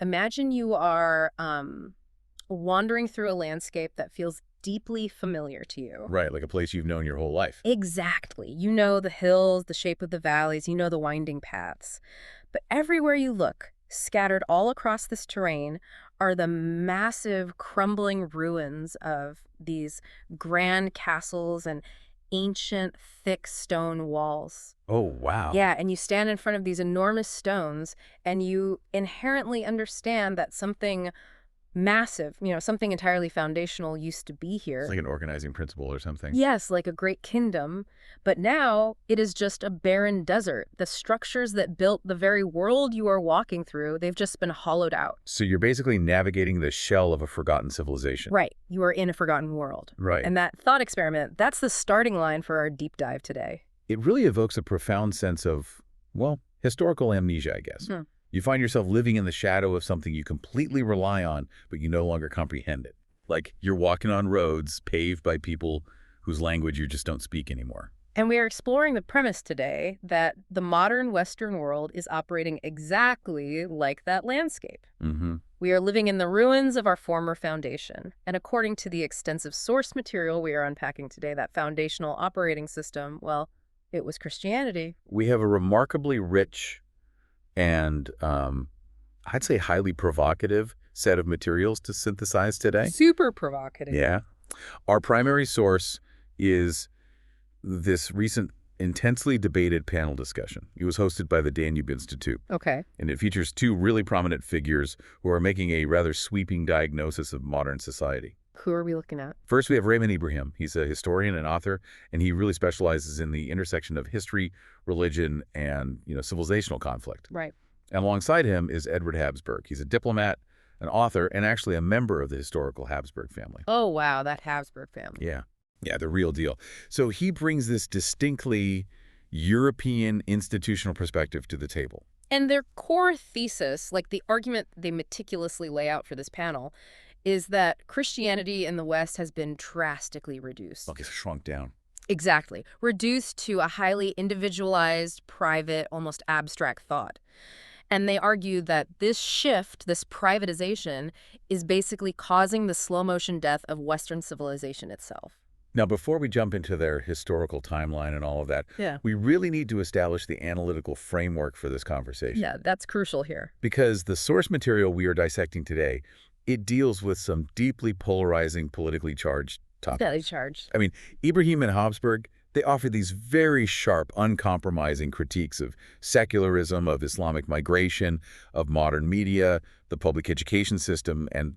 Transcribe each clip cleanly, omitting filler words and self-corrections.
Imagine you are wandering through a landscape that feels deeply familiar to you. Right, like a place you've known your whole life. Exactly. You know the hills, the shape of the valleys, you know the winding paths. But everywhere you look, scattered all across this terrain, are the massive crumbling ruins of these grand castles and ancient thick stone walls. Oh, wow. Yeah, and you stand in front of these enormous stones and you inherently understand that something massive, something entirely foundational used to be It's here. like an organizing principle or something. Yes, like a great kingdom, but now it is just a barren desert. The structures that built the very world you are walking through, they've just been hollowed out. So you're basically navigating the shell of a forgotten civilization. Right, you are in a forgotten world. Right. And that thought experiment, that's the starting line for our deep dive today. It really evokes a profound sense of, well, historical amnesia, I guess. You find yourself living in the shadow of something you completely rely on, but you no longer comprehend it. Like you're walking on roads paved by people whose language you just don't speak anymore. And we are exploring the premise today that the modern Western world is operating exactly like that landscape. We are living in the ruins of our former foundation. And according to the extensive source material we are unpacking today, that foundational operating system, well, it was Christianity. We have a remarkably rich and I'd say highly provocative set of materials to synthesize today. Super provocative. Yeah. Our primary source is this recent intensely debated panel discussion. It was hosted by the Danube Institute. Okay. And it features two really prominent figures who are making a rather sweeping diagnosis of modern society. Who are we looking at? First, we have Raymond Ibrahim. He's a historian and author, and he really specializes in the intersection of history, religion, and civilizational conflict. Right. And alongside him is Edward Habsburg. He's a diplomat, an author, and actually a member of the historical Habsburg family. Oh, wow, that Habsburg family. Yeah. Yeah, the real deal. So he brings this distinctly European institutional perspective to the table. And their core thesis, like the argument they meticulously lay out for this panel, is that Christianity in the West has been drastically reduced. Okay, shrunk down. Exactly. Reduced to a highly individualized, private, almost abstract thought. And they argue that this shift, this privatization, is basically causing the slow-motion death of Western civilization itself. Now, before we jump into their historical timeline and all of that, we really need to establish the analytical framework for this conversation. Yeah, that's crucial here. Because the source material we are dissecting today, it deals with some deeply polarizing, politically charged topics. Deadly charged. I mean, Ibrahim and Habsburg, they offer these very sharp, uncompromising critiques of secularism, of Islamic migration, of modern media, the public education system, and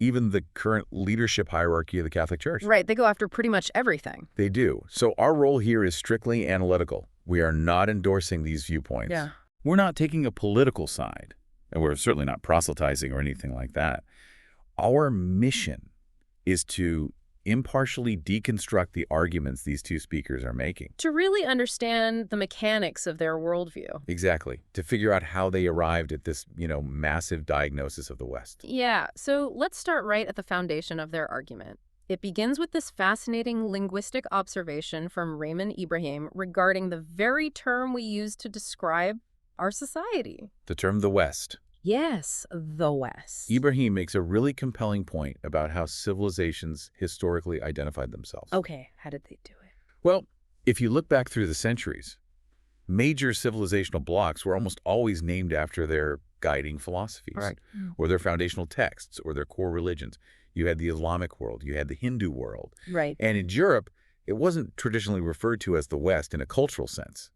even the current leadership hierarchy of the Catholic Church. Right, they go after pretty much everything. They do. So our role here is strictly analytical. We are not endorsing these viewpoints. Yeah. We're not taking a political side, and we're certainly not proselytizing or anything like that. Our mission is to impartially deconstruct the arguments these two speakers are making. To really understand the mechanics of their worldview. Exactly. To figure out how they arrived at this, massive diagnosis of the West. Yeah, so let's start right at the foundation of their argument. It begins with this fascinating linguistic observation from Raymond Ibrahim regarding the very term we use to describe our society. The term the West. Yes, the West. Ibrahim makes a really compelling point about how civilizations historically identified themselves. Okay, how did they do it? Well, if you look back through the centuries, major civilizational blocks were almost always named after their guiding philosophies, Right. or their foundational texts, or their core religions. You had the Islamic world, you had the Hindu world. Right. And in Europe, it wasn't traditionally referred to as the West in a cultural sense.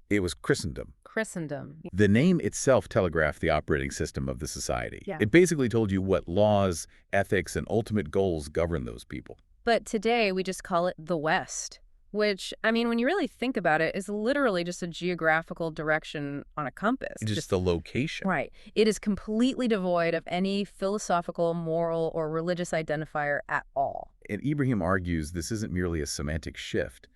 It was Christendom. Christendom. The name itself telegraphed the operating system of the society. Yeah. It basically told you what laws, ethics, and ultimate goals govern those people. But today we just call it the West, which, I mean, when you really think about it, is literally just a geographical direction on a compass. It's just the location. Right. It is completely devoid of any philosophical, moral, or religious identifier at all. And Ibrahim argues this isn't merely a semantic shift.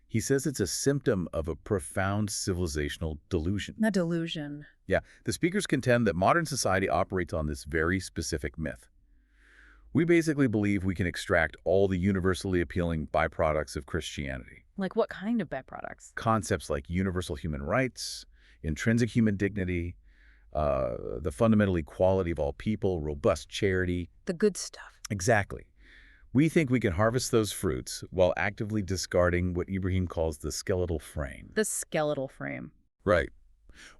He says it's a symptom of a profound civilizational delusion. A delusion. Yeah, the speakers contend that modern society operates on this very specific myth. We basically believe we can extract all the universally appealing byproducts of Christianity. Like what kind of byproducts? Concepts like universal human rights, intrinsic human dignity, the fundamental equality of all people, robust charity. The good stuff. Exactly. We think we can harvest those fruits while actively discarding what Ibrahim calls the skeletal frame. The skeletal frame. Right.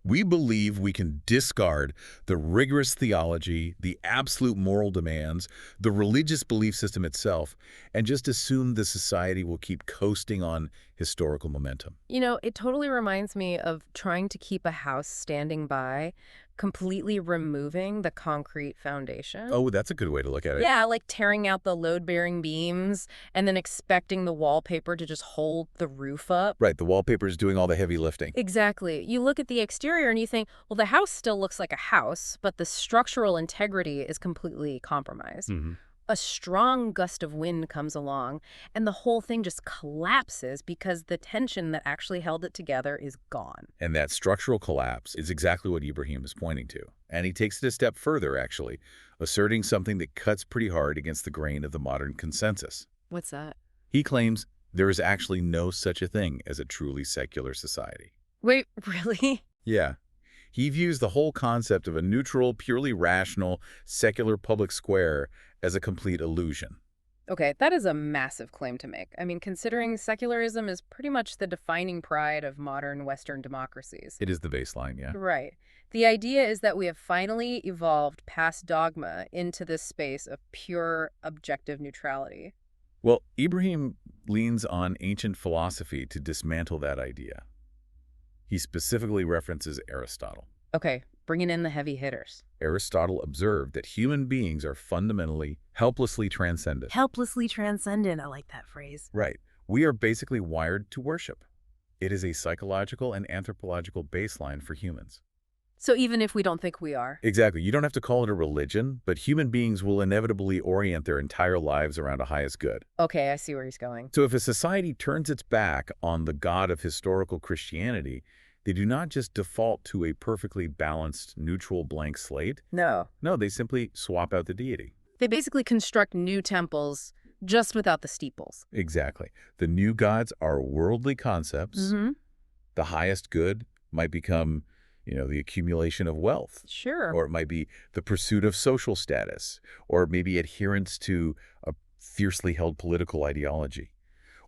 We believe we can discard the rigorous theology, the absolute moral demands, the religious belief system itself, and just assume the society will keep coasting on historical momentum. You know, it totally reminds me of trying to keep a house standing by, completely removing the concrete foundation. Oh, that's a good way to look at it. Yeah, like tearing out the load-bearing beams and then expecting the wallpaper to just hold the roof up. Right, the wallpaper is doing all the heavy lifting. Exactly. You look at the exterior and you think, well, the house still looks like a house, but the structural integrity is completely compromised. A strong gust of wind comes along, and the whole thing just collapses because the tension that actually held it together is gone. And that structural collapse is exactly what Ibrahim is pointing to. And he takes it a step further, actually, asserting something that cuts pretty hard against the grain of the modern consensus. What's that? He claims there is actually no such a thing as a truly secular society. Wait, really? Yeah. He views the whole concept of a neutral, purely rational, secular public square as a complete illusion. Okay, that is a massive claim to make. I mean, considering secularism is pretty much the defining pride of modern Western democracies. It is the baseline, yeah. Right. The idea is that we have finally evolved past dogma into this space of pure objective neutrality. Well, Ibrahim leans on ancient philosophy to dismantle that idea. He specifically references Aristotle. Okay, bringing in the heavy hitters. Aristotle observed that human beings are fundamentally, helplessly transcendent. Helplessly transcendent, I like that phrase. Right. We are basically wired to worship. It is a psychological and anthropological baseline for humans. So even if we don't think we are. Exactly. You don't have to call it a religion, but human beings will inevitably orient their entire lives around a highest good. Okay, I see where he's going. So if a society turns its back on the God of historical Christianity, they do not just default to a perfectly balanced, neutral blank slate. No. No, they simply swap out the deity. They basically construct new temples just without the steeples. Exactly. The new gods are worldly concepts. The highest good might become, the accumulation of wealth. Sure. Or it might be the pursuit of social status, or maybe adherence to a fiercely held political ideology.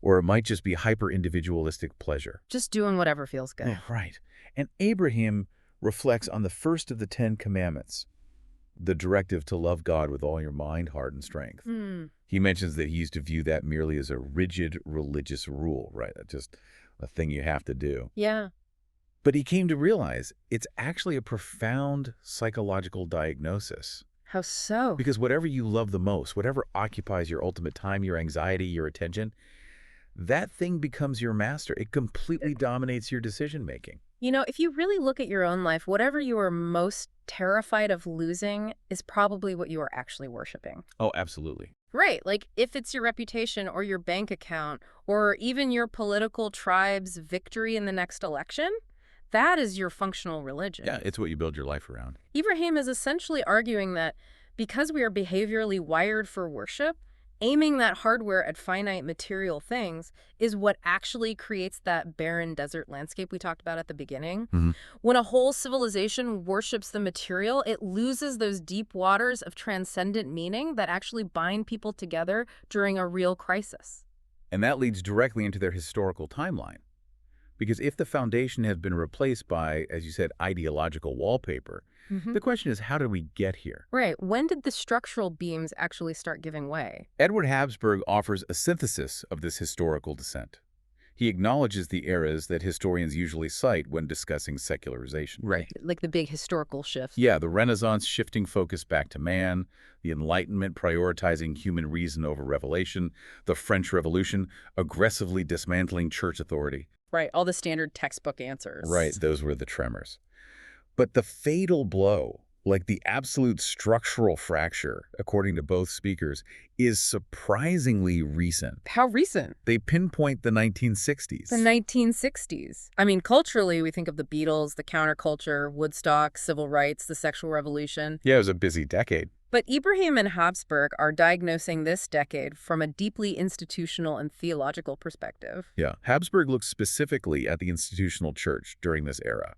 Or it might just be hyper-individualistic pleasure. Just doing whatever feels good. Yeah, right. And Abraham reflects on the first of the 10 Commandments, the directive to love God with all your mind, heart, and strength. He mentions that he used to view that merely as a rigid religious rule, right? Just a thing you have to do. Yeah. But he came to realize it's actually a profound psychological diagnosis. How so? Because whatever you love the most, whatever occupies your ultimate time, your anxiety, your attention, that thing becomes your master. It completely dominates your decision-making. You know, if you really look at your own life, whatever you are most terrified of losing is probably what you are actually worshiping. Oh, absolutely. Right. Like if it's your reputation or your bank account or even your political tribe's victory in the next election, that is your functional religion. Yeah, it's what you build your life around. Ibrahim is essentially arguing that because we are behaviorally wired for worship, aiming that hardware at finite material things is what actually creates that barren desert landscape we talked about at the beginning. When a whole civilization worships the material, it loses those deep waters of transcendent meaning that actually bind people together during a real crisis. And that leads directly into their historical timeline. Because if the foundation has been replaced by, as you said, ideological wallpaper, the question is, how did we get here? Right. When did the structural beams actually start giving way? Edward Habsburg offers a synthesis of this historical descent. He acknowledges the eras that historians usually cite when discussing secularization. Right. Like the big historical shift. Yeah, the Renaissance shifting focus back to man, the Enlightenment prioritizing human reason over revelation, the French Revolution aggressively dismantling church authority. Right. All the standard textbook answers. Right. Those were the tremors. But the fatal blow, like the absolute structural fracture, according to both speakers, is surprisingly recent. How recent? They pinpoint the 1960s. The 1960s. I mean, culturally, we think of the Beatles, the counterculture, Woodstock, civil rights, the sexual revolution. Yeah, it was a busy decade. But Ibrahim and Habsburg are diagnosing this decade from a deeply institutional and theological perspective. Yeah, Habsburg looks specifically at the institutional church during this era.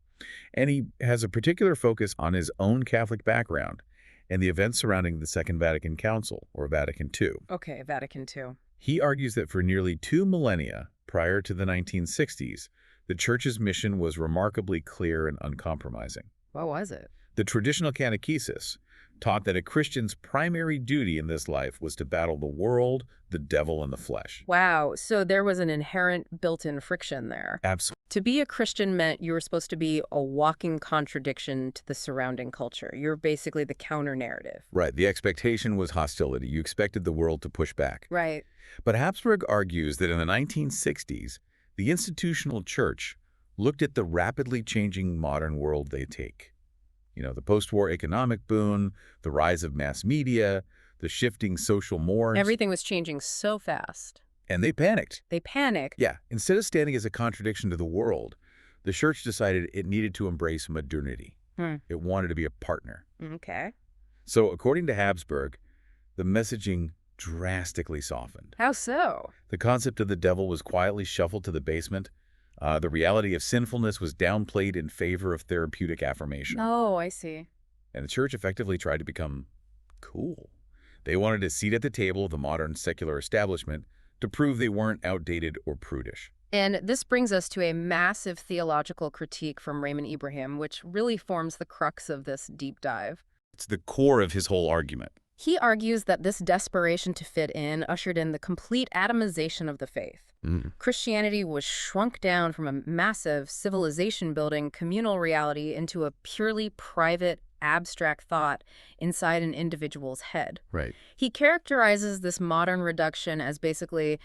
And he has a particular focus on his own Catholic background and the events surrounding the Second Vatican Council, or Vatican II. Okay, Vatican II. He argues that for nearly 2 millennia prior to the 1960s, the Church's mission was remarkably clear and uncompromising. What was it? The traditional catechesis taught that a Christian's primary duty in this life was to battle the world, the devil, and the flesh. Wow, so there was an inherent built-in friction there. Absolutely. To be a Christian meant you were supposed to be a walking contradiction to the surrounding culture. You're basically the counter-narrative. Right. The expectation was hostility. You expected the world to push back. Right. But Habsburg argues that in the 1960s, the institutional church looked at the rapidly changing modern world they take. The post-war economic boom, the rise of mass media, the shifting social mores. Everything was changing so fast. And they panicked. They panicked. Yeah. Instead of standing as a contradiction to the world, the church decided it needed to embrace modernity. It wanted to be a partner. Okay. So according to Habsburg, the messaging drastically softened. How so? The concept of the devil was quietly shuffled to the basement. The reality of sinfulness was downplayed in favor of therapeutic affirmation. Oh, I see. And the church effectively tried to become cool. They wanted a seat at the table of the modern secular establishment to prove they weren't outdated or prudish. And this brings us to a massive theological critique from Raymond Ibrahim, which really forms the crux of this deep dive. It's the core of his whole argument. He argues that this desperation to fit in ushered in the complete atomization of the faith. Christianity was shrunk down from a massive civilization-building communal reality into a purely private, abstract thought inside an individual's head. Right. He characterizes this modern reduction as basically,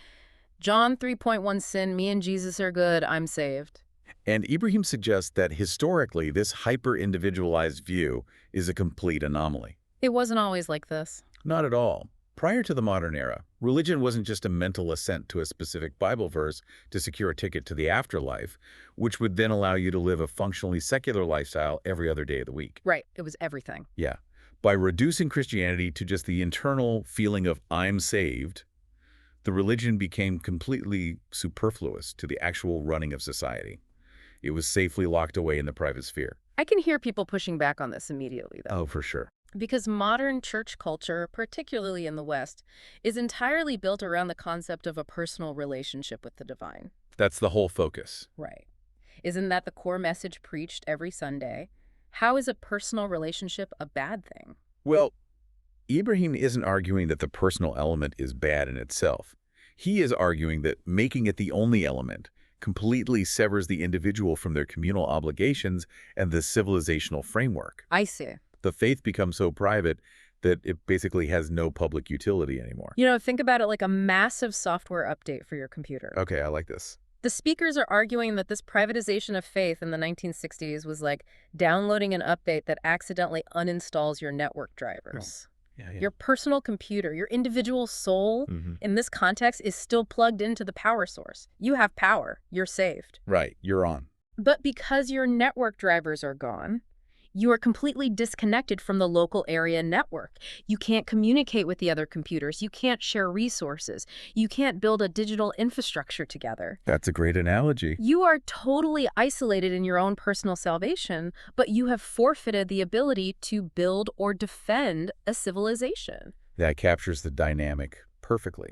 John 3.1 sin, me and Jesus are good, I'm saved. And Ibrahim suggests that historically, this hyper-individualized view is a complete anomaly. It wasn't always like this. Not at all. Prior to the modern era, religion wasn't just a mental assent to a specific Bible verse to secure a ticket to the afterlife, which would then allow you to live a functionally secular lifestyle every other day of the week. Right. It was everything. Yeah. By reducing Christianity to just the internal feeling of I'm saved, the religion became completely superfluous to the actual running of society. It was safely locked away in the private sphere. I can hear people pushing back on this immediately, though. Oh, for sure. Because modern church culture, particularly in the West, is entirely built around the concept of a personal relationship with the divine. That's the whole focus. Right. Isn't that the core message preached every Sunday? How is a personal relationship a bad thing? Well, Ibrahim isn't arguing that the personal element is bad in itself. He is arguing that making it the only element completely severs the individual from their communal obligations and the civilizational framework. I see. The faith becomes so private that it basically has no public utility anymore. Think about it like a massive software update for your computer. Okay, I like this. The speakers are arguing that this privatization of faith in the 1960s was like downloading an update that accidentally uninstalls your network drivers. Yeah. Your personal computer, your individual soul, in this context, is still plugged into the power source. You have power. You're saved. Right, you're on. But because your network drivers are gone, you are completely disconnected from the local area network. You can't communicate with the other computers. You can't share resources. You can't build a digital infrastructure together. That's a great analogy. You are totally isolated in your own personal salvation, but you have forfeited the ability to build or defend a civilization. That captures the dynamic perfectly.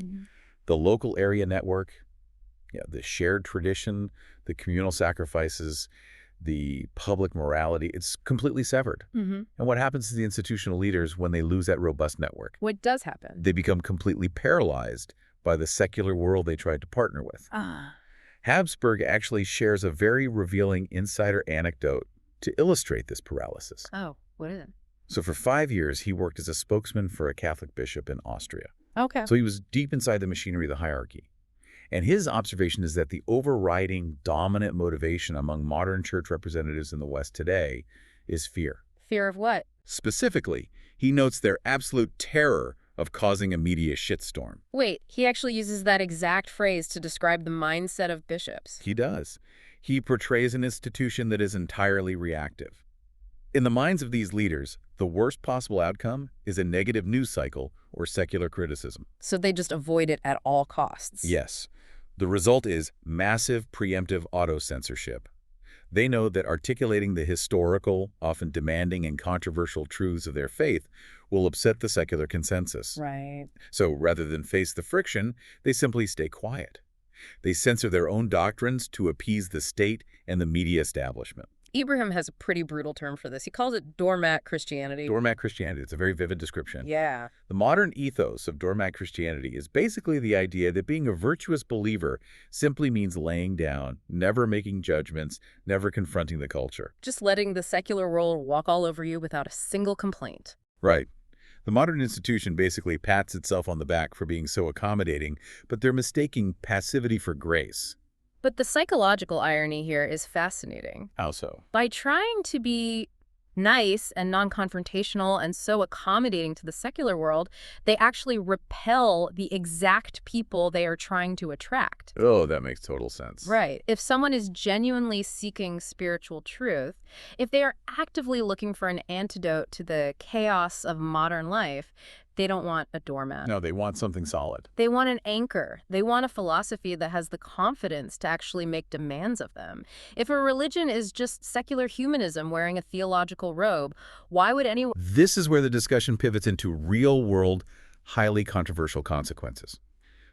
The local area network, the shared tradition, the communal sacrifices, the public morality, it's completely severed. And what happens to the institutional leaders when they lose that robust network? What does happen? They become completely paralyzed by the secular world they tried to partner with. Habsburg actually shares a very revealing insider anecdote to illustrate this paralysis. Oh, what is it? So for 5 years, he worked as a spokesman for a Catholic bishop in Austria. Okay. So he was deep inside the machinery of the hierarchy. And his observation is that the overriding dominant motivation among modern church representatives in the West today is fear. Fear of what? Specifically, he notes their absolute terror of causing a media shitstorm. Wait, he actually uses that exact phrase to describe the mindset of bishops. He does. He portrays an institution that is entirely reactive. In the minds of these leaders, the worst possible outcome is a negative news cycle or secular criticism. So they just avoid it at all costs. Yes. The result is massive preemptive auto-censorship. They know that articulating the historical, often demanding and controversial truths of their faith will upset the secular consensus. Right. So rather than face the friction, they simply stay quiet. They censor their own doctrines to appease the state and the media establishment. Ibrahim has a pretty brutal term for this. He calls it doormat Christianity. Doormat Christianity, it's a very vivid description. Yeah. The modern ethos of doormat Christianity is basically the idea that being a virtuous believer simply means laying down, never making judgments, never confronting the culture. Just letting the secular world walk all over you without a single complaint. Right. The modern institution basically pats itself on the back for being so accommodating, but they're mistaking passivity for grace. But the psychological irony here is fascinating. How so? By trying to be nice and non-confrontational and so accommodating to the secular world, they actually repel the exact people they are trying to attract. Oh, that makes total sense. Right. If someone is genuinely seeking spiritual truth, if they are actively looking for an antidote to the chaos of modern life, they don't want a doormat. No, they want something solid. They want an anchor. They want a philosophy that has the confidence to actually make demands of them. If a religion is just secular humanism wearing a theological robe, why would anyone... This is where the discussion pivots into real-world, highly controversial consequences.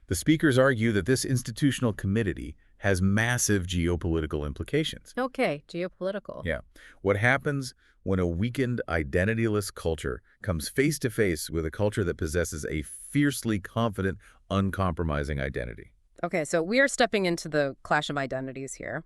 The speakers argue that this institutional committee has massive geopolitical implications. Okay, geopolitical. Yeah. What happens when a weakened, identityless culture comes face-to-face with a culture that possesses a fiercely confident, uncompromising identity? Okay, so we are stepping into the clash of identities here.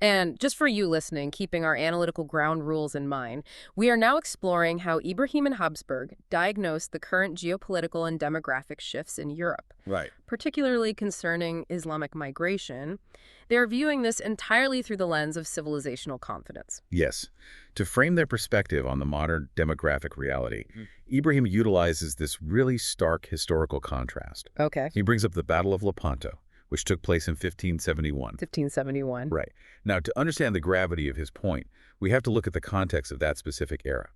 And just for you listening, keeping our analytical ground rules in mind, we are now exploring how Ibrahim and Habsburg diagnosed the current geopolitical and demographic shifts in Europe, Right. particularly concerning Islamic migration. They're viewing this entirely through the lens of civilizational confidence. Yes. To frame their perspective on the modern demographic reality, Ibrahim utilizes this really stark historical contrast. Okay. He brings up the Battle of Lepanto, which took place in 1571. 1571. Right. Now, to understand the gravity of his point, we have to look at the context of that specific era.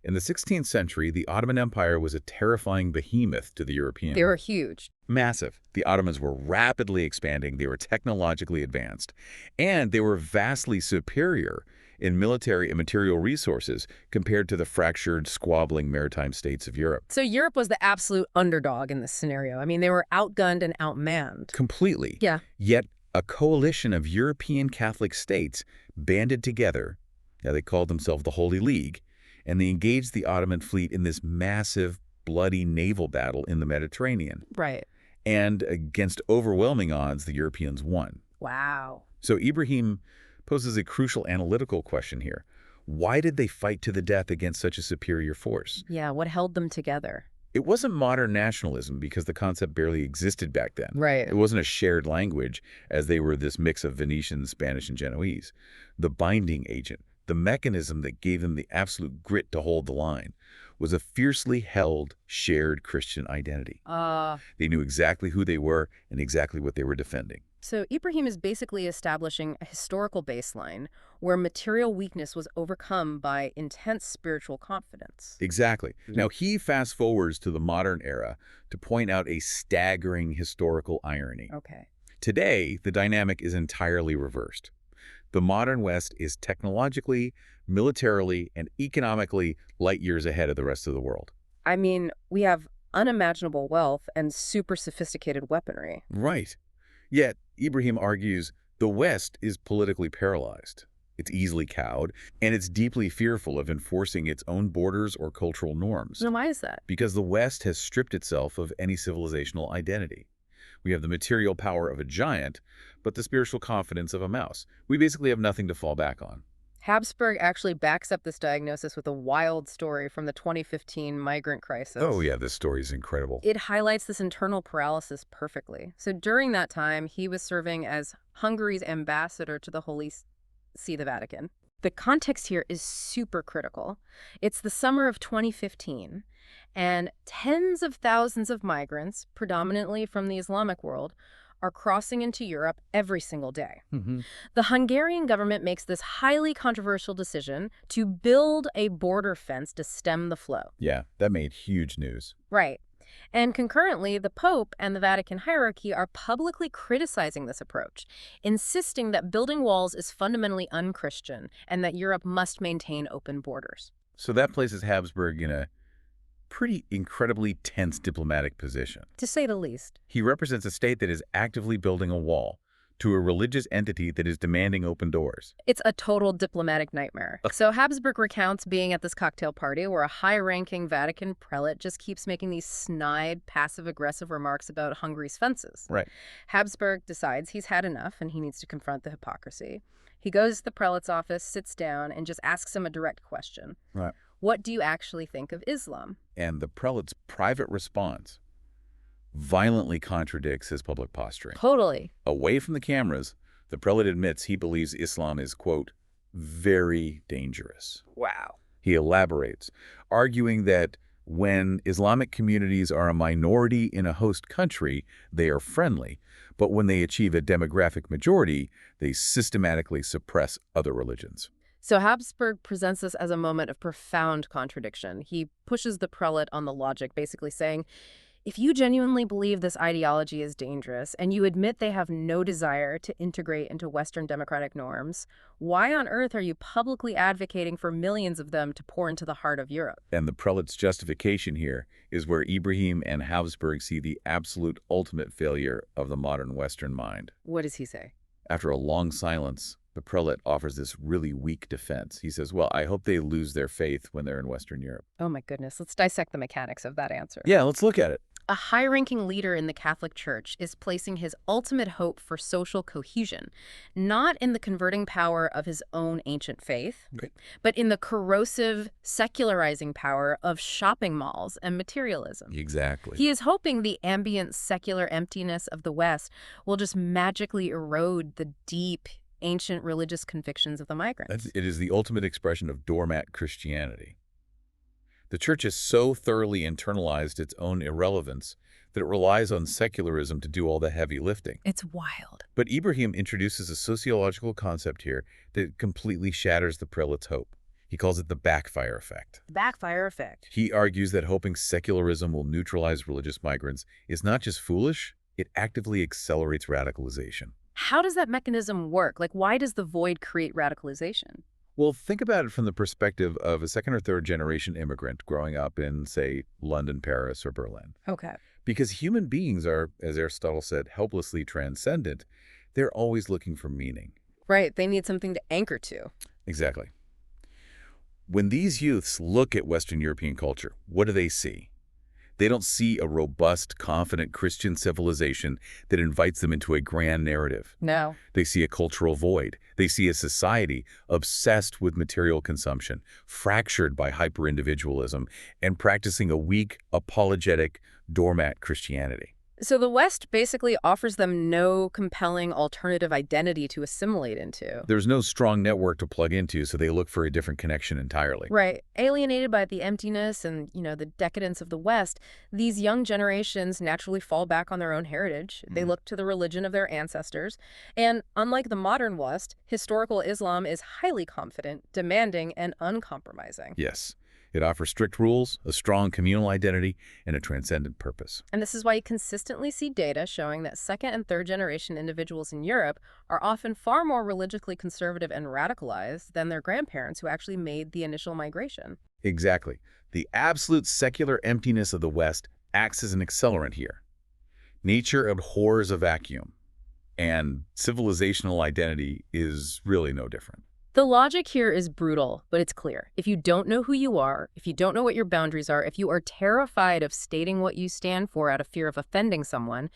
In the 16th century, the Ottoman Empire was a terrifying behemoth to the European. They were huge. Massive. The Ottomans were rapidly expanding, they were technologically advanced, and they were vastly superior in military and material resources compared to the fractured, squabbling maritime states of Europe. So Europe was the absolute underdog in this scenario. I mean, they were outgunned and outmanned. Completely. Yeah. Yet a coalition of European Catholic states banded together. Now, they called themselves the Holy League, and they engaged the Ottoman fleet in this massive, bloody naval battle in the Mediterranean. Right. And against overwhelming odds, the Europeans won. Wow. So Ibrahim poses a crucial analytical question here. Why did they fight to the death against such a superior force? Yeah, what held them together? It wasn't modern nationalism because the concept barely existed back then. Right. It wasn't a shared language as they were this mix of Venetian, Spanish, and Genoese. The binding agent, the mechanism that gave them the absolute grit to hold the line, was a fiercely held, shared Christian identity. They knew exactly who they were and exactly what they were defending. So Ibrahim is basically establishing a historical baseline where material weakness was overcome by intense spiritual confidence. Exactly. Now, he fast forwards to the modern era to point out a staggering historical irony. Okay. Today, the dynamic is entirely reversed. The modern West is technologically, militarily, and economically light years ahead of the rest of the world. I mean, we have unimaginable wealth and super sophisticated weaponry. Right. Yet, Ibrahim argues the West is politically paralyzed. It's easily cowed, and it's deeply fearful of enforcing its own borders or cultural norms. So why is that? Because the West has stripped itself of any civilizational identity. We have the material power of a giant, but the spiritual confidence of a mouse. We basically have nothing to fall back on. Habsburg actually backs up this diagnosis with a wild story from the 2015 migrant crisis. Oh yeah, this story is incredible. It highlights this internal paralysis perfectly. So during that time, he was serving as Hungary's ambassador to the Holy See, the Vatican. The context here is super critical. It's the summer of 2015, and tens of thousands of migrants, predominantly from the Islamic world, are crossing into Europe every single day. The Hungarian government makes this highly controversial decision to build a border fence to stem the flow. Yeah, that made huge news. Right. And concurrently, the Pope and the Vatican hierarchy are publicly criticizing this approach, insisting that building walls is fundamentally unchristian and that Europe must maintain open borders. So that places Habsburg in a pretty incredibly tense diplomatic position. To say the least. He represents a state that is actively building a wall to a religious entity that is demanding open doors. It's a total diplomatic nightmare. So Habsburg recounts being at this cocktail party where a high-ranking Vatican prelate just keeps making these snide, passive-aggressive remarks about Hungary's fences. Right. Habsburg decides he's had enough and he needs to confront the hypocrisy. He goes to the prelate's office, sits down, and just asks him a direct question. Right. What do you actually think of Islam? And the prelate's private response violently contradicts his public posturing. Totally. Away from the cameras, the prelate admits he believes Islam is, quote, very dangerous. Wow. He elaborates, arguing that when Islamic communities are a minority in a host country, they are friendly, but when they achieve a demographic majority, they systematically suppress other religions. So Habsburg presents this as a moment of profound contradiction. He pushes the prelate on the logic, basically saying, if you genuinely believe this ideology is dangerous and you admit they have no desire to integrate into Western democratic norms, why on earth are you publicly advocating for millions of them to pour into the heart of Europe? And the prelate's justification here is where Ibrahim and Habsburg see the absolute ultimate failure of the modern Western mind. What does he say? After a long silence, the prelate offers this really weak defense. He says, well, I hope they lose their faith when they're in Western Europe. Oh my goodness, let's dissect the mechanics of that answer. Yeah, let's look at it. A high-ranking leader in the Catholic Church is placing his ultimate hope for social cohesion, not in the converting power of his own ancient faith, Right. but in the corrosive, secularizing power of shopping malls and materialism. Exactly. He is hoping the ambient secular emptiness of the West will just magically erode the deep, ancient religious convictions of the migrants. It is the ultimate expression of doormat Christianity. The Church has so thoroughly internalized its own irrelevance that it relies on secularism to do all the heavy lifting. It's wild. But Ibrahim introduces a sociological concept here that completely shatters the prelate's hope. He calls it the backfire effect. The backfire effect. He argues that hoping secularism will neutralize religious migrants is not just foolish, it actively accelerates radicalization. How does that mechanism work? Like, why does the void create radicalization? Well, think about it from the perspective of a second or third generation immigrant growing up in, say, London, Paris, or Berlin. Okay. Because human beings are, as Aristotle said, helplessly transcendent, they're always looking for meaning. Right, they need something to anchor to. Exactly. When these youths look at Western European culture, what do they see? They don't see a robust, confident Christian civilization that invites them into a grand narrative. No. They see a cultural void. They see a society obsessed with material consumption, fractured by hyper-individualism, and practicing a weak, apologetic, doormat Christianity. So the West basically offers them no compelling alternative identity to assimilate into. There's no strong network to plug into, so they look for a different connection entirely. Right. Alienated by the emptiness and, the decadence of the West, these young generations naturally fall back on their own heritage. They look to the religion of their ancestors. And unlike the modern West, historical Islam is highly confident, demanding, and uncompromising. Yes. It offers strict rules, a strong communal identity, and a transcendent purpose. And this is why you consistently see data showing that second and third generation individuals in Europe are often far more religiously conservative and radicalized than their grandparents who actually made the initial migration. Exactly. The absolute secular emptiness of the West acts as an accelerant here. Nature abhors a vacuum, and civilizational identity is really no different. The logic here is brutal, but it's clear. If you don't know who you are, if you don't know what your boundaries are, if you are terrified of stating what you stand for out of fear of offending someone,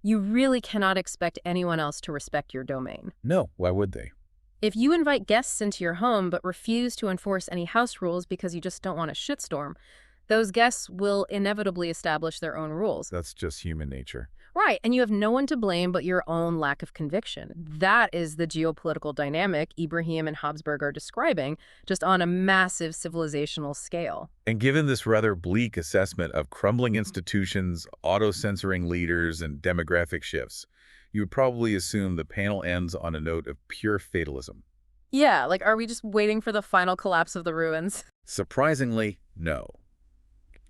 you really cannot expect anyone else to respect your domain. No, why would they? If you invite guests into your home but refuse to enforce any house rules because you just don't want a shitstorm, those guests will inevitably establish their own rules. That's just human nature. Right, and you have no one to blame but your own lack of conviction. That is the geopolitical dynamic Ibrahim and Habsburg are describing, just on a massive civilizational scale. And given this rather bleak assessment of crumbling institutions, auto-censoring leaders, and demographic shifts, you would probably assume the panel ends on a note of pure fatalism. Yeah, are we just waiting for the final collapse of the ruins? Surprisingly, no.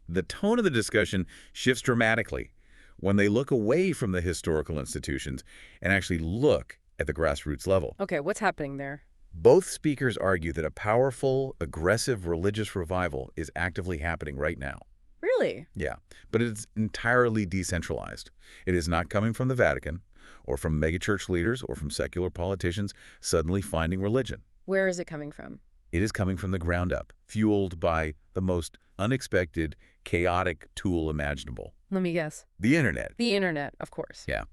The tone of the discussion shifts dramatically when they look away from the historical institutions and actually look at the grassroots level. Okay, what's happening there? Both speakers argue that a powerful, aggressive religious revival is actively happening right now. Really? Yeah, but it's entirely decentralized. It is not coming from the Vatican or from megachurch leaders or from secular politicians suddenly finding religion. Where is it coming from? It is coming from the ground up, fueled by the most unexpected, chaotic tool imaginable. Let me guess. The internet. The internet, of course. Yeah.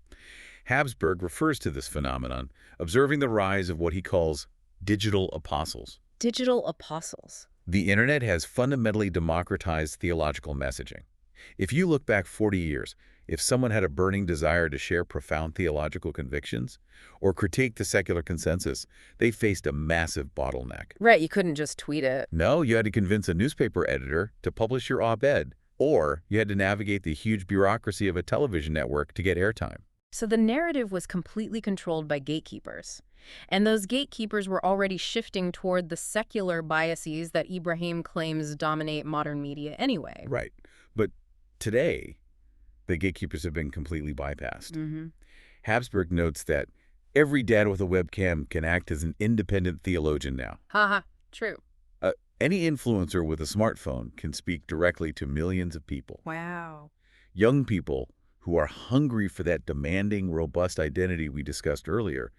Habsburg refers to this phenomenon, observing the rise of what he calls digital apostles. Digital apostles. The internet has fundamentally democratized theological messaging. If you look back 40 years, if someone had a burning desire to share profound theological convictions or critique the secular consensus, they faced a massive bottleneck. Right, you couldn't just tweet it. No, you had to convince a newspaper editor to publish your op-ed, or you had to navigate the huge bureaucracy of a television network to get airtime. So the narrative was completely controlled by gatekeepers. And those gatekeepers were already shifting toward the secular biases that Ibrahim claims dominate modern media anyway. Right. But today, the gatekeepers have been completely bypassed. Habsburg notes that every dad with a webcam can act as an independent theologian now. Haha, true. Any influencer with a smartphone can speak directly to millions of people. Wow. Young people who are hungry for that demanding, robust identity we discussed earlier,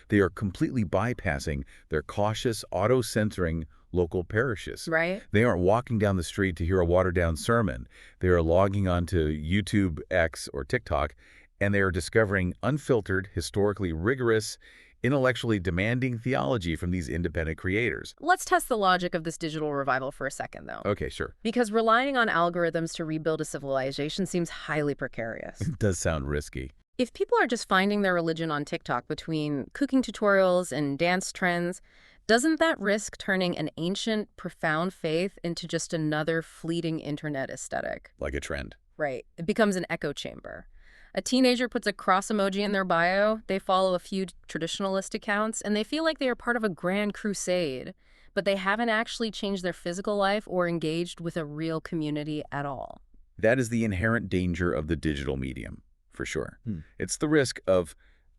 they are completely bypassing their cautious, auto-censoring local parishes. Right? They aren't walking down the street to hear a watered-down sermon. They are logging onto YouTube, X, or TikTok, and they are discovering unfiltered, historically rigorous, intellectually demanding theology from these independent creators. Let's test the logic of this digital revival for a second, though. Okay, sure. Because relying on algorithms to rebuild a civilization seems highly precarious. It does sound risky. If people are just finding their religion on TikTok between cooking tutorials and dance trends, doesn't that risk turning an ancient, profound faith into just another fleeting internet aesthetic? Like a trend. Right. It becomes an echo chamber. A teenager puts a cross emoji in their bio, they follow a few traditionalist accounts, and they feel like they are part of a grand crusade, but they haven't actually changed their physical life or engaged with a real community at all. That is the inherent danger of the digital medium, for sure. It's the risk of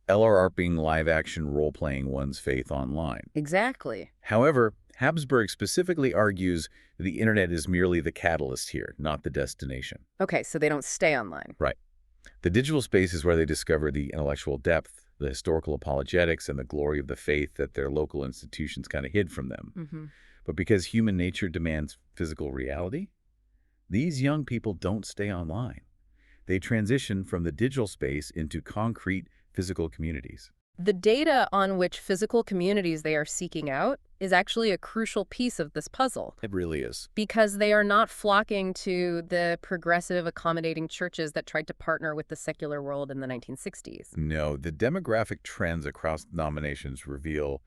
LRRPing live-action role-playing one's faith online. Exactly. However, Habsburg specifically argues that the internet is merely the catalyst here, not the destination. Okay, so they don't stay online. Right. The digital space is where they discover the intellectual depth, the historical apologetics, and the glory of the faith that their local institutions kind of hid from them. But because human nature demands physical reality, these young people don't stay online. They transition from the digital space into concrete physical communities. The data on which physical communities they are seeking out is actually a crucial piece of this puzzle. It really is. Because they are not flocking to the progressive, accommodating churches that tried to partner with the secular world in the 1960s. No, the demographic trends across denominations reveal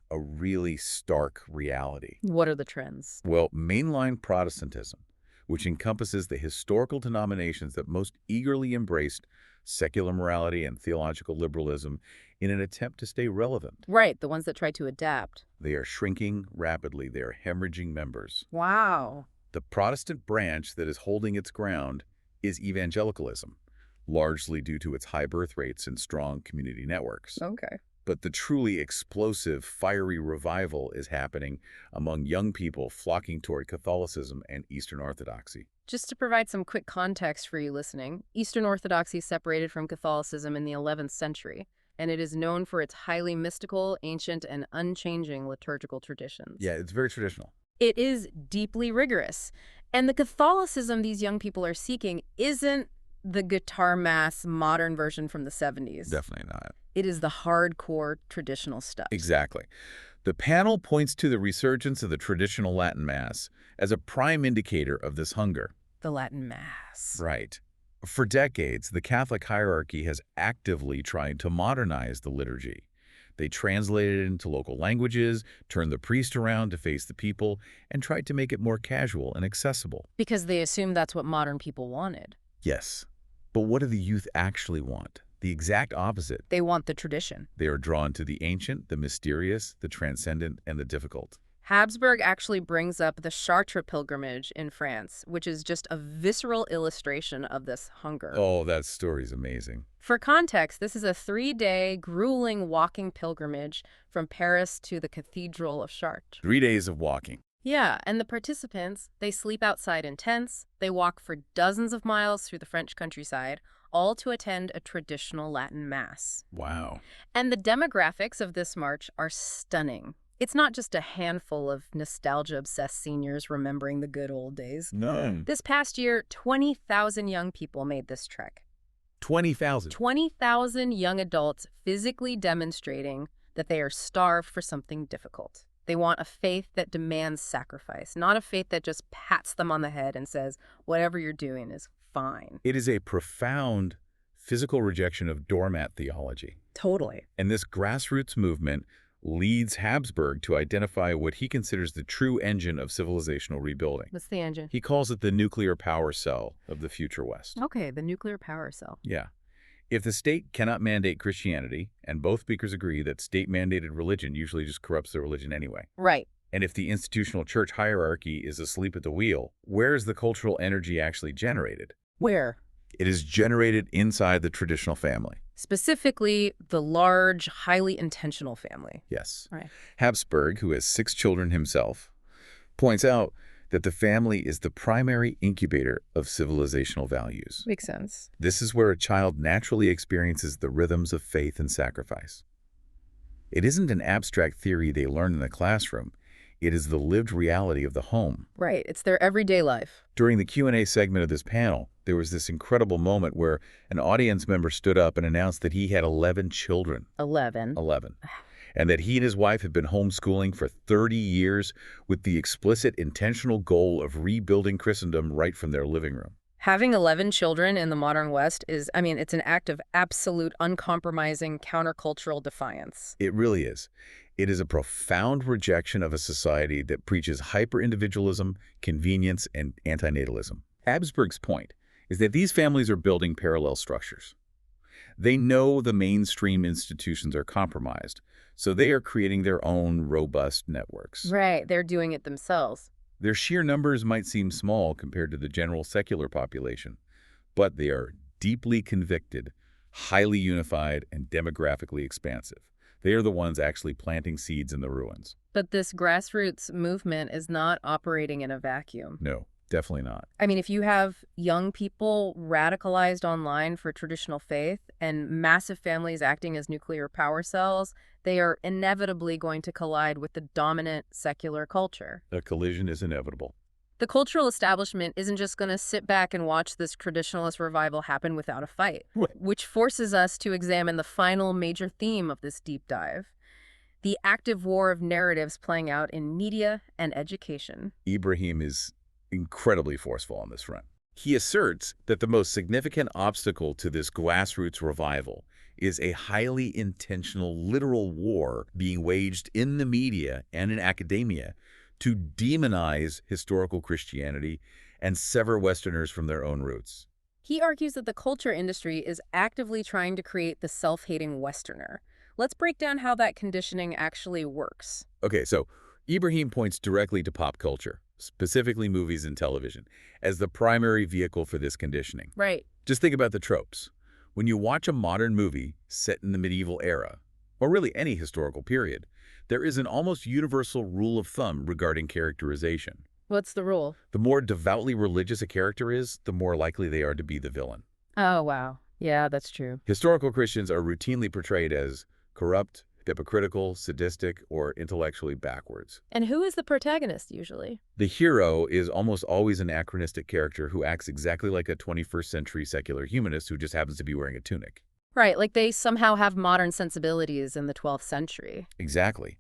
a really stark reality. What are the trends? Well, mainline Protestantism, which encompasses the historical denominations that most eagerly embraced secular morality and theological liberalism in an attempt to stay relevant. Right, the ones that try to adapt. They are shrinking rapidly. They are hemorrhaging members. Wow. The Protestant branch that is holding its ground is evangelicalism, largely due to its high birth rates and strong community networks. Okay. But the truly explosive, fiery revival is happening among young people flocking toward Catholicism and Eastern Orthodoxy. Just to provide some quick context for you listening, Eastern Orthodoxy separated from Catholicism in the 11th century, and it is known for its highly mystical, ancient, and unchanging liturgical traditions. Yeah, it's very traditional. It is deeply rigorous. And the Catholicism these young people are seeking isn't the guitar mass modern version from the 70s. Definitely not. It is the hardcore traditional stuff. Exactly. The panel points to the resurgence of the traditional Latin Mass as a prime indicator of this hunger. The Latin Mass. Right. For decades, the Catholic hierarchy has actively tried to modernize the liturgy. They translated it into local languages, turned the priest around to face the people, and tried to make it more casual and accessible. Because they assumed that's what modern people wanted. Yes. But what do the youth actually want? The exact opposite. They want the tradition. They are drawn to the ancient, the mysterious, the transcendent, and the difficult. Habsburg actually brings up the Chartres pilgrimage in France, which is just a visceral illustration of this hunger. Oh, that story's amazing. For context, this is a 3-day, grueling walking pilgrimage from Paris to the Cathedral of Chartres. 3 days of walking. Yeah, and the participants, they sleep outside in tents, they walk for dozens of miles through the French countryside, all to attend a traditional Latin mass. Wow. And the demographics of this march are stunning. It's not just a handful of nostalgia-obsessed seniors remembering the good old days. No. This past year, 20,000 young people made this trek. 20,000. 20,000 young adults physically demonstrating that they are starved for something difficult. They want a faith that demands sacrifice, not a faith that just pats them on the head and says, whatever you're doing is fine. It is a profound physical rejection of doormat theology. Totally. And this grassroots movement leads Habsburg to identify what he considers the true engine of civilizational rebuilding. What's the engine? He calls it the nuclear power cell of the future West. Okay, the nuclear power cell. Yeah. If the state cannot mandate Christianity, and both speakers agree that state-mandated religion usually just corrupts the religion anyway, Right. and if the institutional church hierarchy is asleep at the wheel, where is the cultural energy actually generated? Where? It is generated inside the traditional family. Specifically, the large, highly intentional family. Yes. Right. Habsburg, who has 6 children himself, points out that the family is the primary incubator of civilizational values. Makes sense. This is where a child naturally experiences the rhythms of faith and sacrifice. It isn't an abstract theory they learn in the classroom. It is the lived reality of the home. Right. It's their everyday life. During the Q&A segment of this panel, there was this incredible moment where an audience member stood up and announced that he had 11 children. 11. 11. And that he and his wife had been homeschooling for 30 years with the explicit intentional goal of rebuilding Christendom right from their living room. Having 11 children in the modern West is, it's an act of absolute, uncompromising countercultural defiance. It really is. It is a profound rejection of a society that preaches hyper-individualism, convenience, and antinatalism. Habsburg's point is that these families are building parallel structures. They know the mainstream institutions are compromised, so they are creating their own robust networks. Right. They're doing it themselves. Their sheer numbers might seem small compared to the general secular population, but they are deeply convicted, highly unified, and demographically expansive. They are the ones actually planting seeds in the ruins. But this grassroots movement is not operating in a vacuum. No, definitely not. If you have young people radicalized online for traditional faith and massive families acting as nuclear power cells, they are inevitably going to collide with the dominant secular culture. A collision is inevitable. The cultural establishment isn't just going to sit back and watch this traditionalist revival happen without a fight, which forces us to examine the final major theme of this deep dive: the active war of narratives playing out in media and education. Ibrahim is incredibly forceful on this front. He asserts that the most significant obstacle to this grassroots revival is a highly intentional literal war being waged in the media and in academia to demonize historical Christianity and sever Westerners from their own roots. He argues that the culture industry is actively trying to create the self-hating Westerner. Let's break down how that conditioning actually works. Okay, so Ibrahim points directly to pop culture, specifically movies and television, as the primary vehicle for this conditioning. Right. Just think about the tropes. When you watch a modern movie set in the medieval era, or really any historical period, there is an almost universal rule of thumb regarding characterization. What's the rule? The more devoutly religious a character is, the more likely they are to be the villain. Oh, wow. Yeah, that's true. Historical Christians are routinely portrayed as corrupt, hypocritical, sadistic, or intellectually backwards. And who is the protagonist, usually? The hero is almost always an anachronistic character who acts exactly like a 21st century secular humanist who just happens to be wearing a tunic. Right, like they somehow have modern sensibilities in the 12th century. Exactly.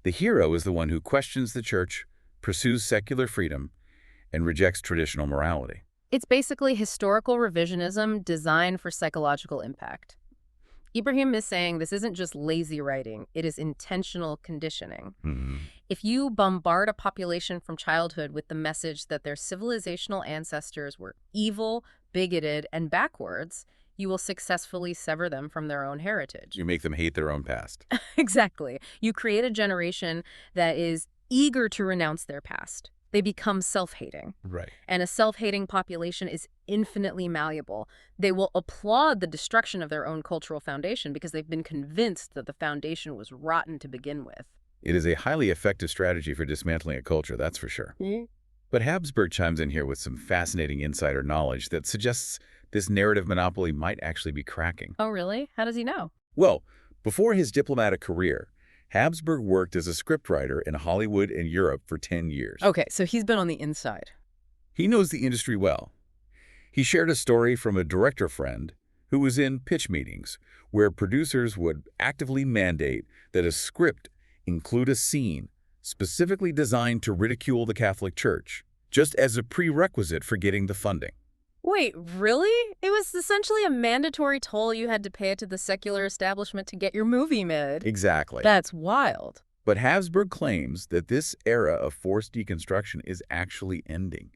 The hero is the one who questions the church, pursues secular freedom, and rejects traditional morality. It's basically historical revisionism designed for psychological impact. Ibrahim is saying this isn't just lazy writing, it is intentional conditioning. If you bombard a population from childhood with the message that their civilizational ancestors were evil, bigoted, and backwards, you will successfully sever them from their own heritage. You make them hate their own past. Exactly. You create a generation that is eager to renounce their past. They become self-hating. Right. And a self-hating population is infinitely malleable. They will applaud the destruction of their own cultural foundation because they've been convinced that the foundation was rotten to begin with. It is a highly effective strategy for dismantling a culture, that's for sure. But Habsburg chimes in here with some fascinating insider knowledge that suggests this narrative monopoly might actually be cracking. Oh, really? How does he know? Well, before his diplomatic career, Habsburg worked as a scriptwriter in Hollywood and Europe for 10 years. Okay, so he's been on the inside. He knows the industry well. He shared a story from a director friend who was in pitch meetings where producers would actively mandate that a script include a scene specifically designed to ridicule the Catholic Church, just as a prerequisite for getting the funding. Wait, really? It was essentially a mandatory toll you had to pay to the secular establishment to get your movie made. Exactly. That's wild. But Habsburg claims that this era of forced deconstruction is actually ending.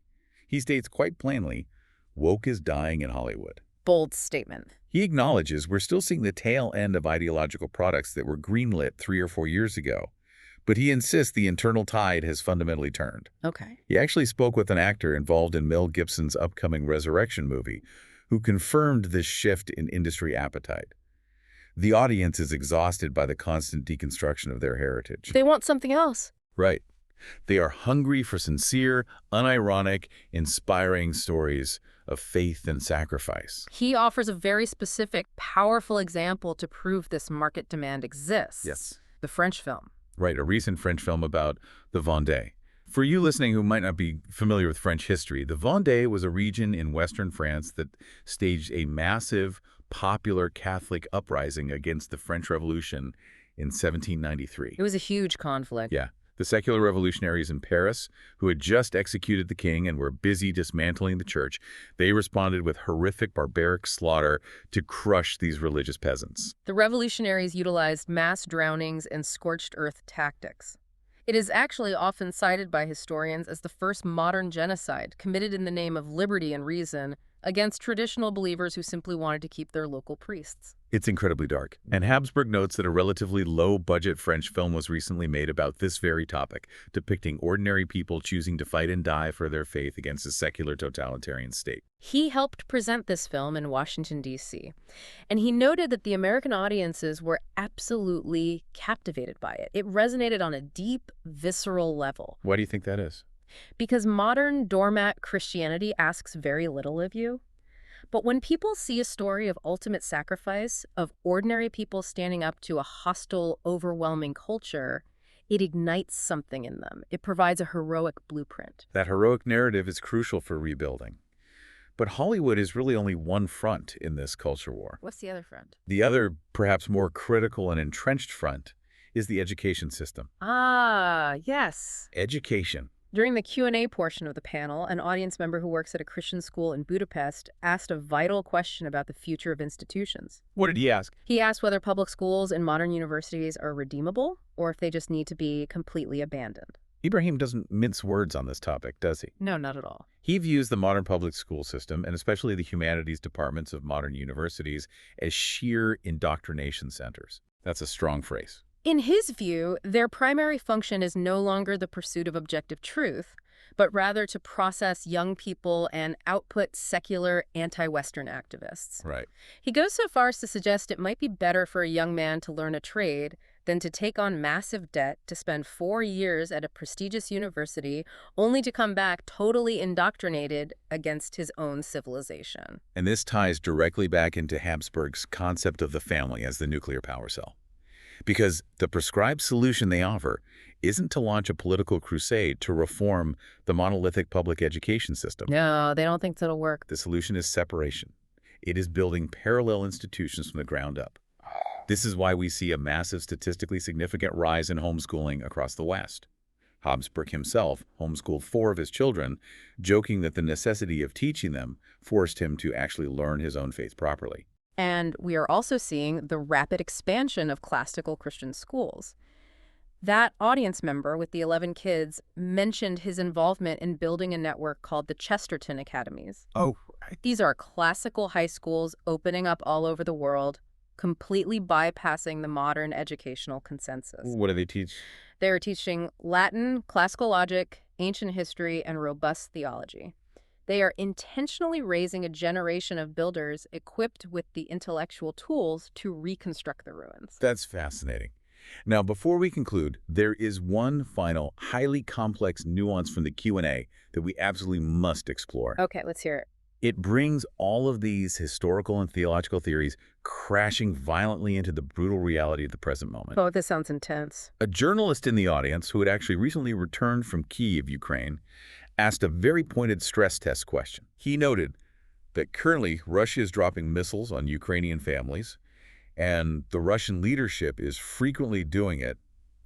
He states quite plainly, woke is dying in Hollywood. Bold statement. He acknowledges we're still seeing the tail end of ideological products that were greenlit 3 or 4 years ago, but he insists the internal tide has fundamentally turned. Okay. He actually spoke with an actor involved in Mel Gibson's upcoming Resurrection movie who confirmed this shift in industry appetite. The audience is exhausted by the constant deconstruction of their heritage. They want something else. Right. They are hungry for sincere, unironic, inspiring stories of faith and sacrifice. He offers a very specific, powerful example to prove this market demand exists. Yes. The French film. Right, a recent French film about the Vendée. For you listening who might not be familiar with French history, the Vendée was a region in western France that staged a massive, popular Catholic uprising against the French Revolution in 1793. It was a huge conflict. Yeah. The secular revolutionaries in Paris, who had just executed the king and were busy dismantling the church, they responded with horrific barbaric slaughter to crush these religious peasants. The revolutionaries utilized mass drownings and scorched earth tactics. It is actually often cited by historians as the first modern genocide committed in the name of liberty and reason against traditional believers who simply wanted to keep their local priests. It's incredibly dark. And Habsburg notes that a relatively low-budget French film was recently made about this very topic, depicting ordinary people choosing to fight and die for their faith against a secular totalitarian state. He helped present this film in Washington, D.C., and he noted that the American audiences were absolutely captivated by it. It resonated on a deep, visceral level. Why do you think that is? Because modern doormat Christianity asks very little of you. But when people see a story of ultimate sacrifice, of ordinary people standing up to a hostile, overwhelming culture, it ignites something in them. It provides a heroic blueprint. That heroic narrative is crucial for rebuilding. But Hollywood is really only one front in this culture war. What's the other front? The other, perhaps more critical and entrenched front, is the education system. Ah, yes. Education. During the Q&A portion of the panel, an audience member who works at a Christian school in Budapest asked a vital question about the future of institutions. What did he ask? He asked whether public schools and modern universities are redeemable or if they just need to be completely abandoned. Ibrahim doesn't mince words on this topic, does he? No, not at all. He views the modern public school system, and especially the humanities departments of modern universities, as sheer indoctrination centers. That's a strong phrase. In his view, their primary function is no longer the pursuit of objective truth, but rather to process young people and output secular anti-Western activists. Right. He goes so far as to suggest it might be better for a young man to learn a trade than to take on massive debt to spend 4 years at a prestigious university only to come back totally indoctrinated against his own civilization. And this ties directly back into Habsburg's concept of the family as the nuclear power cell. Because the prescribed solution they offer isn't to launch a political crusade to reform the monolithic public education system. No, they don't think that'll work. The solution is separation. It is building parallel institutions from the ground up. This is why we see a massive statistically significant rise in homeschooling across the West. Habsburg himself homeschooled 4 of his children, joking that the necessity of teaching them forced him to actually learn his own faith properly. And we are also seeing the rapid expansion of classical Christian schools. That audience member with the 11 kids mentioned his involvement in building a network called the Chesterton Academies. Oh, right. These are classical high schools opening up all over the world, completely bypassing the modern educational consensus. What do they teach? They are teaching Latin, classical logic, ancient history, and robust theology. They are intentionally raising a generation of builders equipped with the intellectual tools to reconstruct the ruins. That's fascinating. Now, before we conclude, there is one final, highly complex nuance from the Q&A that we absolutely must explore. Okay, let's hear it. It brings all of these historical and theological theories crashing violently into the brutal reality of the present moment. Oh, this sounds intense. A journalist in the audience, who had actually recently returned from Kyiv, Ukraine, asked a very pointed stress test question. He noted that currently Russia is dropping missiles on Ukrainian families, and the Russian leadership is frequently doing it,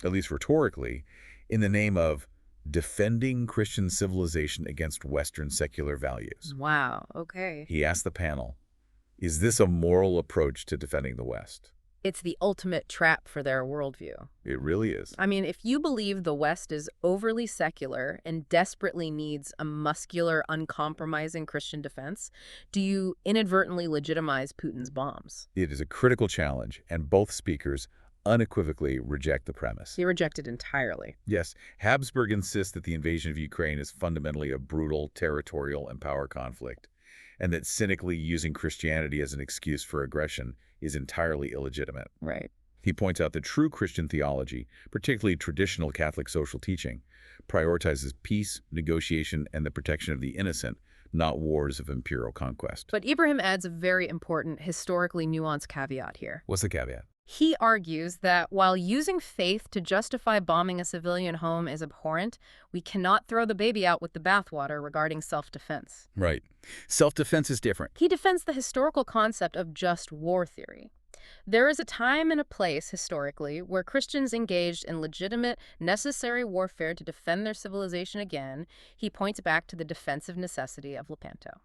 at least rhetorically, in the name of defending Christian civilization against Western secular values. Wow, okay. He asked the panel, is this a moral approach to defending the West? It's the ultimate trap for their worldview. It really is. I mean, if you believe the West is overly secular and desperately needs a muscular, uncompromising Christian defense, do you inadvertently legitimize Putin's bombs? It is a critical challenge, and both speakers unequivocally reject the premise. They reject it entirely. Yes, Habsburg insists that the invasion of Ukraine is fundamentally a brutal territorial and power conflict, and that cynically using Christianity as an excuse for aggression is entirely illegitimate. Right. He points out that true Christian theology, particularly traditional Catholic social teaching, prioritizes peace, negotiation, and the protection of the innocent, not wars of imperial conquest. But Ibrahim adds a very important, historically nuanced caveat here. What's the caveat? He argues that while using faith to justify bombing a civilian home is abhorrent, we cannot throw the baby out with the bathwater regarding self-defense. Right. Self-defense is different. He defends the historical concept of just war theory. There is a time and a place, historically, where Christians engaged in legitimate, necessary warfare to defend their civilization again. He points back to the defensive necessity of Lepanto.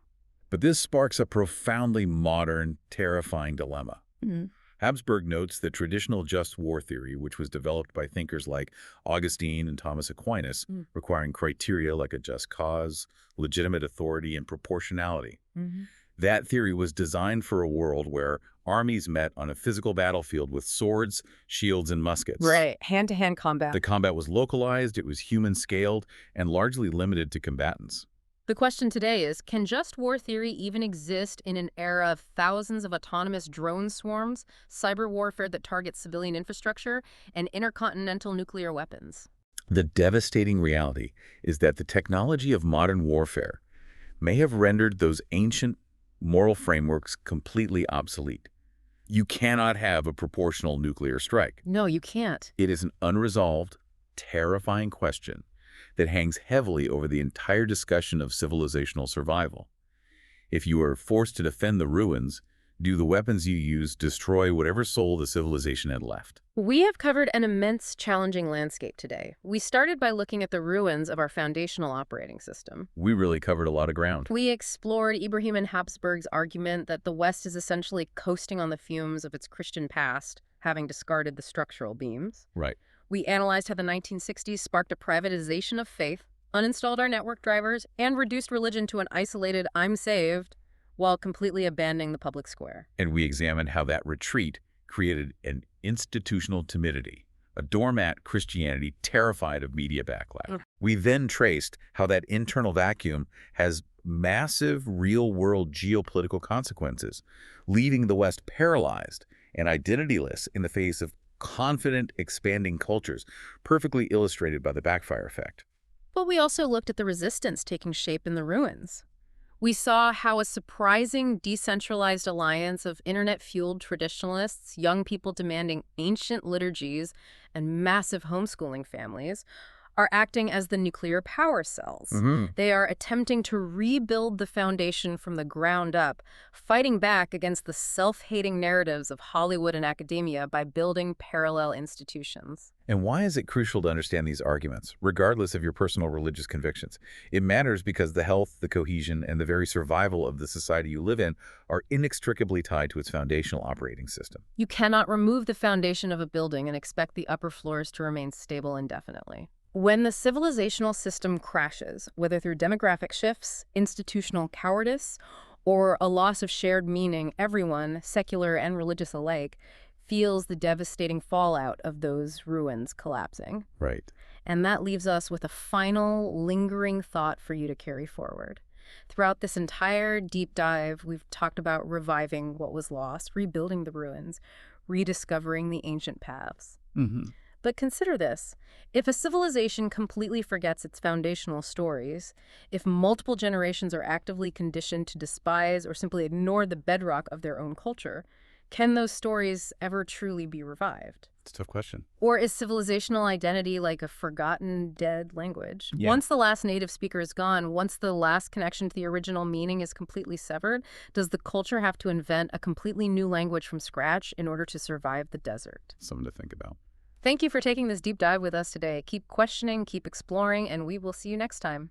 But this sparks a profoundly modern, terrifying dilemma. Mm-hmm. Habsburg notes that traditional just war theory, which was developed by thinkers like Augustine and Thomas Aquinas, requiring criteria like a just cause, legitimate authority, and proportionality. Mm-hmm. That theory was designed for a world where armies met on a physical battlefield with swords, shields, and muskets. Right, hand-to-hand combat. The combat was localized, it was human-scaled, and largely limited to combatants. The question today is, can just war theory even exist in an era of thousands of autonomous drone swarms, cyber warfare that targets civilian infrastructure, and intercontinental nuclear weapons? The devastating reality is that the technology of modern warfare may have rendered those ancient moral frameworks completely obsolete. You cannot have a proportional nuclear strike. No, you can't. It is an unresolved, terrifying question that hangs heavily over the entire discussion of civilizational survival. If you are forced to defend the ruins, do the weapons you use destroy whatever soul the civilization had left? We have covered an immense, challenging landscape today. We started by looking at the ruins of our foundational operating system. We really covered a lot of ground. We explored Ibrahim and Habsburg's argument that the West is essentially coasting on the fumes of its Christian past, having discarded the structural beams. Right. We analyzed how the 1960s sparked a privatization of faith, uninstalled our network drivers, and reduced religion to an isolated "I'm saved," while completely abandoning the public square. And we examined how that retreat created an institutional timidity, a doormat Christianity terrified of media backlash. We then traced how that internal vacuum has massive real-world geopolitical consequences, leaving the West paralyzed and identityless in the face of confident, expanding cultures, perfectly illustrated by the backfire effect. But we also looked at the resistance taking shape in the ruins. We saw how a surprising, decentralized alliance of internet-fueled traditionalists, young people demanding ancient liturgies, and massive homeschooling families are acting as the nuclear power cells. They are attempting to rebuild the foundation from the ground up, fighting back against the self-hating narratives of Hollywood and academia by building parallel institutions. And why is it crucial to understand these arguments, regardless of your personal religious convictions? It matters because the health, the cohesion, and the very survival of the society you live in are inextricably tied to its foundational operating system. You cannot remove the foundation of a building and expect the upper floors to remain stable indefinitely. When the civilizational system crashes, whether through demographic shifts, institutional cowardice, or a loss of shared meaning, everyone, secular and religious alike, feels the devastating fallout of those ruins collapsing. Right. And that leaves us with a final, lingering thought for you to carry forward. Throughout this entire deep dive, we've talked about reviving what was lost, rebuilding the ruins, rediscovering the ancient paths. Mm-hmm. But consider this. If a civilization completely forgets its foundational stories, if multiple generations are actively conditioned to despise or simply ignore the bedrock of their own culture, can those stories ever truly be revived? It's a tough question. Or is civilizational identity like a forgotten, dead language? Yeah. Once the last native speaker is gone, once the last connection to the original meaning is completely severed, does the culture have to invent a completely new language from scratch in order to survive the desert? Something to think about. Thank you for taking this deep dive with us today. Keep questioning, keep exploring, and we will see you next time.